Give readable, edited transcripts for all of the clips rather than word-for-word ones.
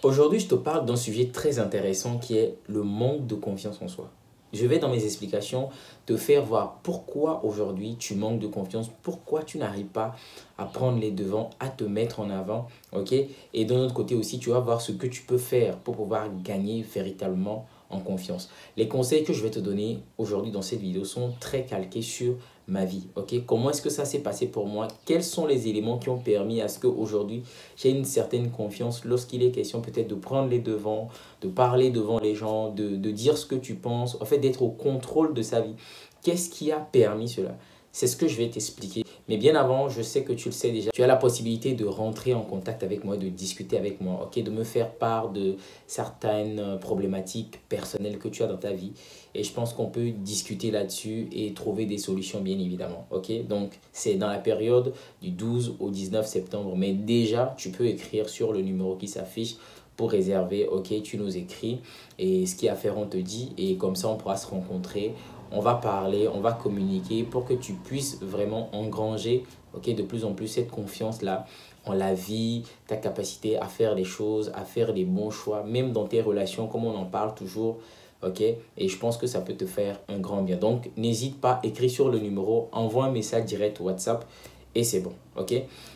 Aujourd'hui, je te parle d'un sujet très intéressant qui est le manque de confiance en soi. Je vais dans mes explications te faire voir pourquoi aujourd'hui tu manques de confiance, pourquoi tu n'arrives pas à prendre les devants, à te mettre en avant, ok? Et d'un autre côté aussi, tu vas voir ce que tu peux faire pour pouvoir gagner véritablement en confiance. Les conseils que je vais te donner aujourd'hui dans cette vidéo sont très calqués sur ma vie, ok? Comment est-ce que ça s'est passé pour moi? Quels sont les éléments qui ont permis à ce qu'aujourd'hui j'ai une certaine confiance lorsqu'il est question peut-être de prendre les devants, de parler devant les gens, de dire ce que tu penses, en fait d'être au contrôle de sa vie. Qu'est-ce qui a permis cela? C'est ce que je vais t'expliquer. Mais bien avant, je sais que tu le sais déjà, tu as la possibilité de rentrer en contact avec moi, de discuter avec moi, ok, de me faire part de certaines problématiques personnelles que tu as dans ta vie. Et je pense qu'on peut discuter là-dessus et trouver des solutions, bien évidemment, ok? Donc, c'est dans la période du 12 au 19 septembre. Mais déjà, tu peux écrire sur le numéro qui s'affiche pour réserver, ok, tu nous écris et ce qu'il y a à faire, on te dit et comme ça, on pourra se rencontrer. On va parler, on va communiquer pour que tu puisses vraiment engranger, ok, de plus en plus cette confiance-là en la vie, ta capacité à faire des choses, à faire des bons choix, même dans tes relations, comme on en parle toujours, ok? Et je pense que ça peut te faire un grand bien. Donc, n'hésite pas, écris sur le numéro, envoie un message direct WhatsApp et c'est bon, ok?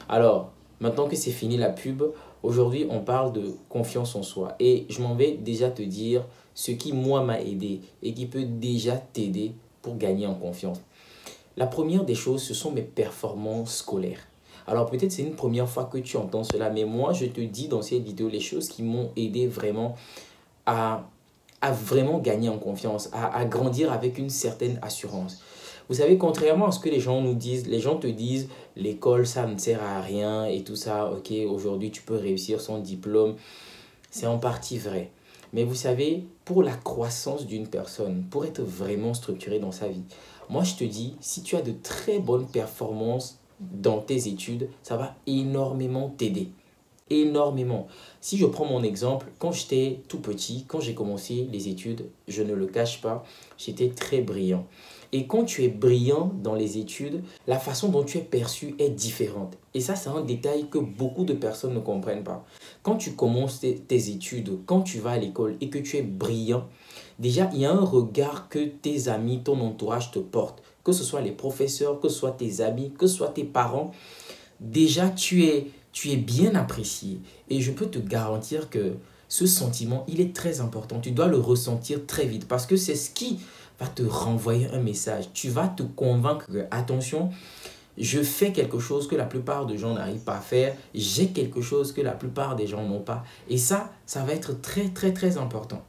Alors, maintenant que c'est fini la pub, aujourd'hui, on parle de confiance en soi. Et je m'en vais déjà te dire ce qui, moi, m'a aidé et qui peut déjà t'aider pour gagner en confiance. La première des choses, ce sont mes performances scolaires. Alors peut-être c'est une première fois que tu entends cela, mais moi, je te dis dans cette vidéo les choses qui m'ont aidé vraiment à, à vraiment gagner en confiance, à grandir avec une certaine assurance. Vous savez, contrairement à ce que les gens nous disent, les gens te disent l'école, ça ne sert à rien et tout ça, ok, aujourd'hui tu peux réussir sans diplôme. C'est en partie vrai. Mais vous savez, pour la croissance d'une personne, pour être vraiment structuré dans sa vie, moi je te dis, si tu as de très bonnes performances dans tes études, ça va énormément t'aider. Énormément. Si je prends mon exemple, quand j'étais tout petit, quand j'ai commencé les études, je ne le cache pas, j'étais très brillant. Et quand tu es brillant dans les études, la façon dont tu es perçu est différente. Et ça, c'est un détail que beaucoup de personnes ne comprennent pas. Quand tu commences tes études, quand tu vas à l'école et que tu es brillant, déjà, il y a un regard que tes amis, ton entourage te portent. Que ce soit les professeurs, que ce soit tes amis, que ce soit tes parents. Déjà, tu es bien apprécié. Et je peux te garantir que ce sentiment, il est très important. Tu dois le ressentir très vite parce que c'est ce qui va te renvoyer un message. Tu vas te convaincre que, attention, je fais quelque chose que la plupart des gens n'arrivent pas à faire. J'ai quelque chose que la plupart des gens n'ont pas. Et ça va être très, très, très important.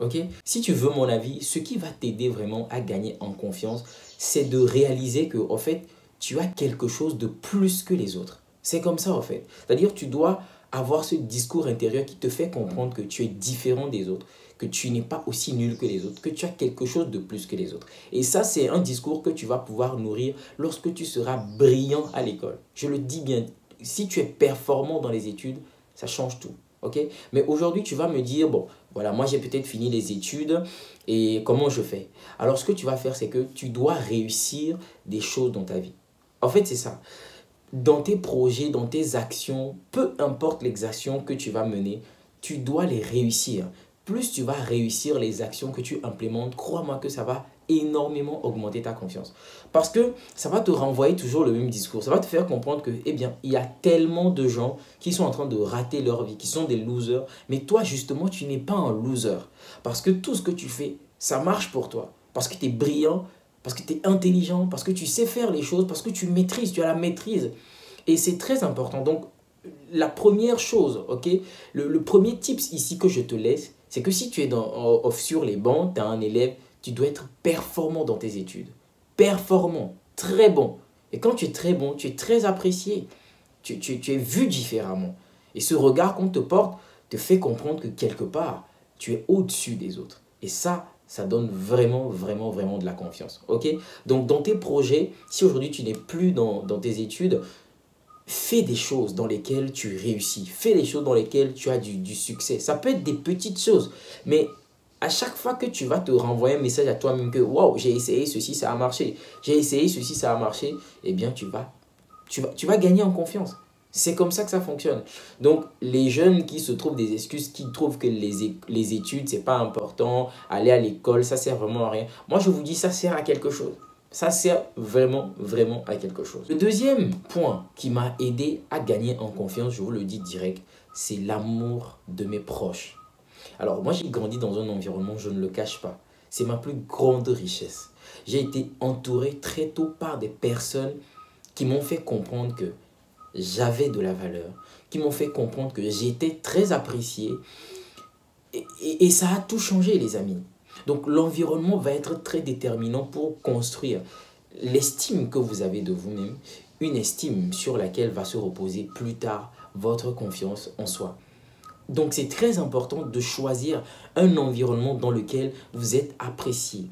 Ok? Si tu veux mon avis, ce qui va t'aider vraiment à gagner en confiance, c'est de réaliser que, en fait, tu as quelque chose de plus que les autres. C'est comme ça, en fait. C'est-à-dire, tu dois avoir ce discours intérieur qui te fait comprendre que tu es différent des autres, que tu n'es pas aussi nul que les autres, que tu as quelque chose de plus que les autres. Et ça, c'est un discours que tu vas pouvoir nourrir lorsque tu seras brillant à l'école. Je le dis bien, si tu es performant dans les études, ça change tout. Ok? Mais aujourd'hui, tu vas me dire, bon, voilà, moi j'ai peut-être fini les études et comment je fais? Alors, ce que tu vas faire, c'est que tu dois réussir des choses dans ta vie. En fait, c'est ça. Dans tes projets, dans tes actions, peu importe les actions que tu vas mener, tu dois les réussir. Plus tu vas réussir les actions que tu implémentes, crois-moi que ça va énormément augmenter ta confiance. Parce que ça va te renvoyer toujours le même discours. Ça va te faire comprendre que, eh bien, il y a tellement de gens qui sont en train de rater leur vie, qui sont des losers. Mais toi, justement, tu n'es pas un loser. Parce que tout ce que tu fais, ça marche pour toi. Parce que tu es brillant, parce que tu es intelligent, parce que tu sais faire les choses, parce que tu maîtrises, tu as la maîtrise. Et c'est très important. Donc, la première chose, ok, le premier tips ici que je te laisse, c'est que si tu es sur les bancs, tu as un élève, tu dois être performant dans tes études. Performant, très bon. Et quand tu es très bon, tu es très apprécié. Tu es vu différemment. Et ce regard qu'on te porte te fait comprendre que quelque part, tu es au-dessus des autres. Et ça donne vraiment, vraiment, vraiment de la confiance. Ok? Donc, dans tes projets, si aujourd'hui tu n'es plus dans tes études, fais des choses dans lesquelles tu réussis. Fais des choses dans lesquelles tu as du succès. Ça peut être des petites choses, mais à chaque fois que tu vas te renvoyer un message à toi-même que wow, j'ai essayé ceci, ça a marché. J'ai essayé ceci, ça a marché. Eh bien, tu vas gagner en confiance. C'est comme ça que ça fonctionne. Donc, les jeunes qui se trouvent des excuses, qui trouvent que les études, c'est pas important, aller à l'école, ça sert vraiment à rien. Moi, je vous dis, ça sert à quelque chose. Ça sert vraiment, vraiment à quelque chose. Le deuxième point qui m'a aidé à gagner en confiance, je vous le dis direct, c'est l'amour de mes proches. Alors, moi, j'ai grandi dans un environnement, je ne le cache pas. C'est ma plus grande richesse. J'ai été entouré très tôt par des personnes qui m'ont fait comprendre que j'avais de la valeur, qui m'ont fait comprendre que j'étais très apprécié. Et ça a tout changé, les amis. Donc, l'environnement va être très déterminant pour construire l'estime que vous avez de vous-même, une estime sur laquelle va se reposer plus tard votre confiance en soi. Donc, c'est très important de choisir un environnement dans lequel vous êtes apprécié.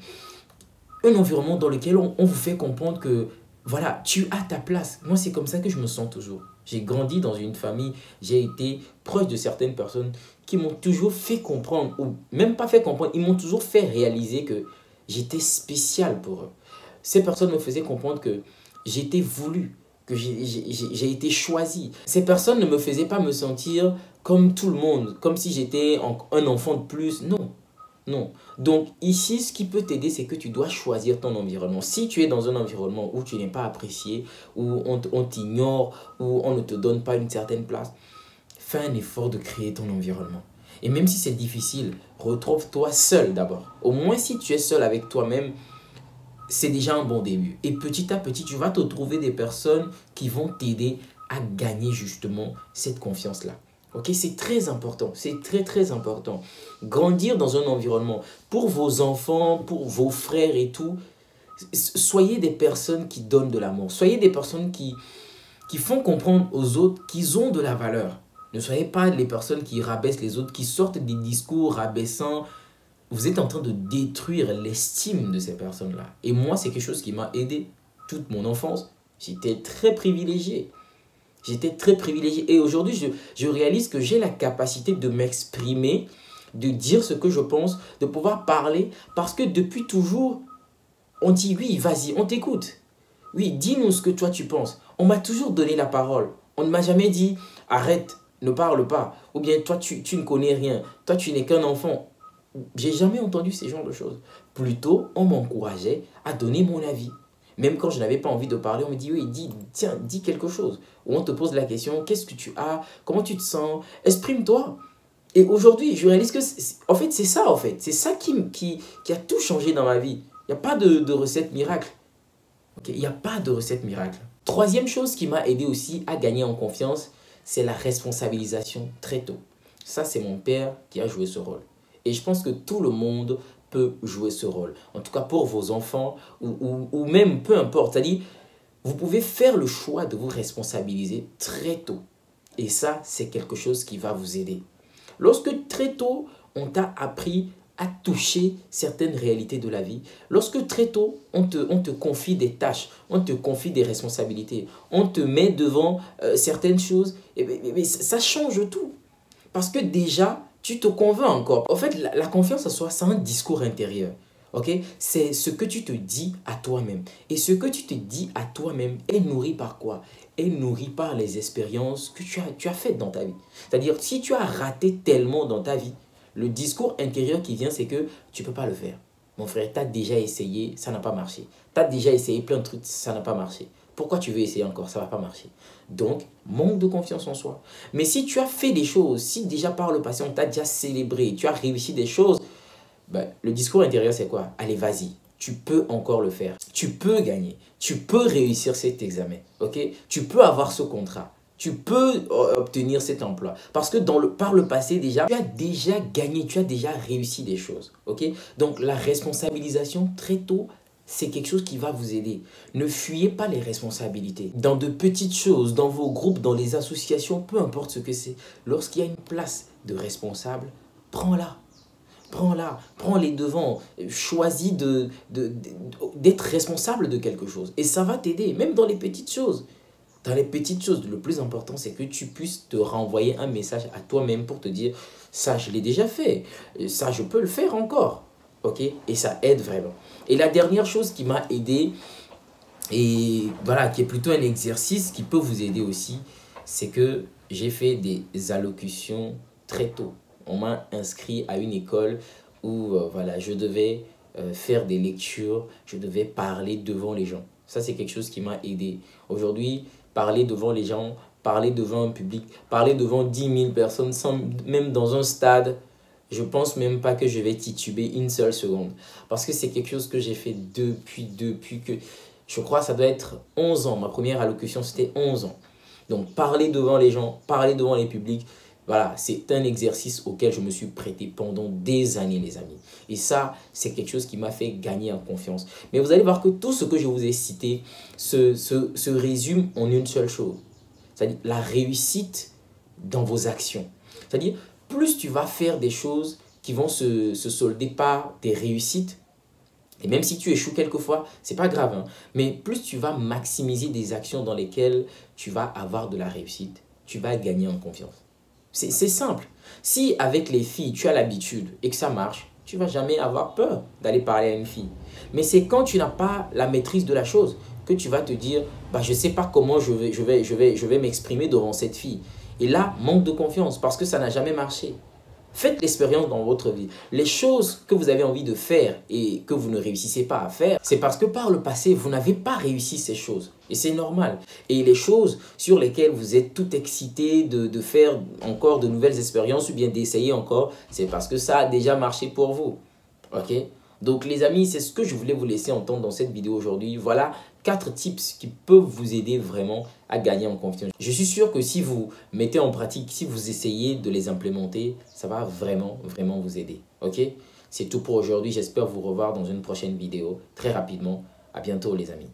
Un environnement dans lequel on vous fait comprendre que, voilà, tu as ta place. Moi, c'est comme ça que je me sens toujours. J'ai grandi dans une famille, j'ai été proche de certaines personnes qui m'ont toujours fait comprendre, ou même pas fait comprendre, ils m'ont toujours fait réaliser que j'étais spécial pour eux. Ces personnes me faisaient comprendre que j'étais voulu, que j'ai été choisi. Ces personnes ne me faisaient pas me sentir comme tout le monde, comme si j'étais un enfant de plus. Non, non. Donc ici, ce qui peut t'aider, c'est que tu dois choisir ton environnement. Si tu es dans un environnement où tu n'es pas apprécié, où on t'ignore, où on ne te donne pas une certaine place, fais un effort de créer ton environnement. Et même si c'est difficile, retrouve-toi seul d'abord. Au moins, si tu es seul avec toi-même, c'est déjà un bon début. Et petit à petit, tu vas te trouver des personnes qui vont t'aider à gagner justement cette confiance-là. Ok, c'est très important, c'est très très important. Grandir dans un environnement, pour vos enfants, pour vos frères et tout, soyez des personnes qui donnent de l'amour. Soyez des personnes qui font comprendre aux autres qu'ils ont de la valeur. Ne soyez pas les personnes qui rabaissent les autres, qui sortent des discours rabaissants. Vous êtes en train de détruire l'estime de ces personnes-là. Et moi, c'est quelque chose qui m'a aidé toute mon enfance. J'étais très privilégié. J'étais très privilégié. Et aujourd'hui, je réalise que j'ai la capacité de m'exprimer, de dire ce que je pense, de pouvoir parler. Parce que depuis toujours, on dit oui, vas-y, on t'écoute. Oui, dis-nous ce que toi tu penses. On m'a toujours donné la parole. On ne m'a jamais dit arrête, ne parle pas. Ou bien toi, tu ne connais rien. Toi, tu n'es qu'un enfant. J'ai jamais entendu ce genre de choses. Plutôt, on m'encourageait à donner mon avis. Même quand je n'avais pas envie de parler, on me dit, oui, tiens, dis quelque chose. Ou on te pose la question, qu'est-ce que tu as? Comment tu te sens? Exprime-toi. Et aujourd'hui, je réalise que, en fait, c'est ça, en fait. C'est ça qui a tout changé dans ma vie. Il n'y a pas de recette miracle. Okay? Il n'y a pas de recette miracle. Troisième chose qui m'a aidé aussi à gagner en confiance, c'est la responsabilisation très tôt. Ça, c'est mon père qui a joué ce rôle. Et je pense que tout le monde peut jouer ce rôle. En tout cas, pour vos enfants ou même peu importe. C'est-à-dire, vous pouvez faire le choix de vous responsabiliser très tôt. Et ça, c'est quelque chose qui va vous aider. Lorsque très tôt, on t'a appris à toucher certaines réalités de la vie, lorsque très tôt, on te confie des tâches, on te confie des responsabilités, on te met devant certaines choses, et ça change tout. Parce que déjà, tu te convaincs encore. En fait, la confiance en soi, c'est un discours intérieur. Okay? C'est ce que tu te dis à toi-même. Et ce que tu te dis à toi-même est nourri par quoi? Est nourri par les expériences que tu as faites dans ta vie. C'est-à-dire, si tu as raté tellement dans ta vie, le discours intérieur qui vient, c'est que tu ne peux pas le faire. Mon frère, tu as déjà essayé, ça n'a pas marché. Tu as déjà essayé plein de trucs, ça n'a pas marché. Pourquoi tu veux essayer encore? Ça ne va pas marcher. Donc, manque de confiance en soi. Mais si tu as fait des choses, si déjà par le passé, on t'a déjà célébré, tu as réussi des choses, ben, le discours intérieur, c'est quoi? Allez, vas-y, tu peux encore le faire. Tu peux gagner. Tu peux réussir cet examen. Okay? Tu peux avoir ce contrat. Tu peux obtenir cet emploi. Parce que par le passé, déjà, tu as déjà gagné, tu as déjà réussi des choses. Okay? Donc, la responsabilisation très tôt, c'est quelque chose qui va vous aider. Ne fuyez pas les responsabilités. Dans de petites choses, dans vos groupes, dans les associations, peu importe ce que c'est, lorsqu'il y a une place de responsable, prends-la. Prends-la, prends les devants, choisis d'être responsable de quelque chose. Et ça va t'aider, même dans les petites choses. Dans les petites choses, le plus important, c'est que tu puisses te renvoyer un message à toi-même pour te dire, ça, je l'ai déjà fait, ça, je peux le faire encore. Okay? Et ça aide vraiment. Et la dernière chose qui m'a aidé, et voilà, qui est plutôt un exercice qui peut vous aider aussi, c'est que j'ai fait des allocutions très tôt. On m'a inscrit à une école où voilà, je devais faire des lectures, je devais parler devant les gens. Ça, c'est quelque chose qui m'a aidé. Aujourd'hui, parler devant les gens, parler devant un public, parler devant 10 000 personnes, même dans un stade, je pense même pas que je vais tituber une seule seconde. Parce que c'est quelque chose que j'ai fait depuis que, je crois que ça doit être 11 ans. Ma première allocution, c'était 11 ans. Donc, parler devant les gens, parler devant les publics, voilà, c'est un exercice auquel je me suis prêté pendant des années, les amis. Et ça, c'est quelque chose qui m'a fait gagner en confiance. Mais vous allez voir que tout ce que je vous ai cité se résume en une seule chose. C'est-à-dire la réussite dans vos actions. C'est-à-dire, plus tu vas faire des choses qui vont se solder par des réussites, et même si tu échoues quelquefois, c'est pas grave, hein, mais plus tu vas maximiser des actions dans lesquelles tu vas avoir de la réussite, tu vas gagner en confiance. C'est simple. Si avec les filles, tu as l'habitude et que ça marche, tu ne vas jamais avoir peur d'aller parler à une fille. Mais c'est quand tu n'as pas la maîtrise de la chose que tu vas te dire, bah, je ne sais pas comment je vais m'exprimer devant cette fille. Et là, manque de confiance parce que ça n'a jamais marché. Faites l'expérience dans votre vie. Les choses que vous avez envie de faire et que vous ne réussissez pas à faire, c'est parce que par le passé, vous n'avez pas réussi ces choses. Et c'est normal. Et les choses sur lesquelles vous êtes tout excité de faire encore de nouvelles expériences ou bien d'essayer encore, c'est parce que ça a déjà marché pour vous. Ok? Donc les amis, c'est ce que je voulais vous laisser entendre dans cette vidéo aujourd'hui. Voilà 4 tips qui peuvent vous aider vraiment à gagner en confiance. Je suis sûr que si vous mettez en pratique, si vous essayez de les implémenter, ça va vraiment vous aider. Ok? C'est tout pour aujourd'hui. J'espère vous revoir dans une prochaine vidéo très rapidement. À bientôt les amis.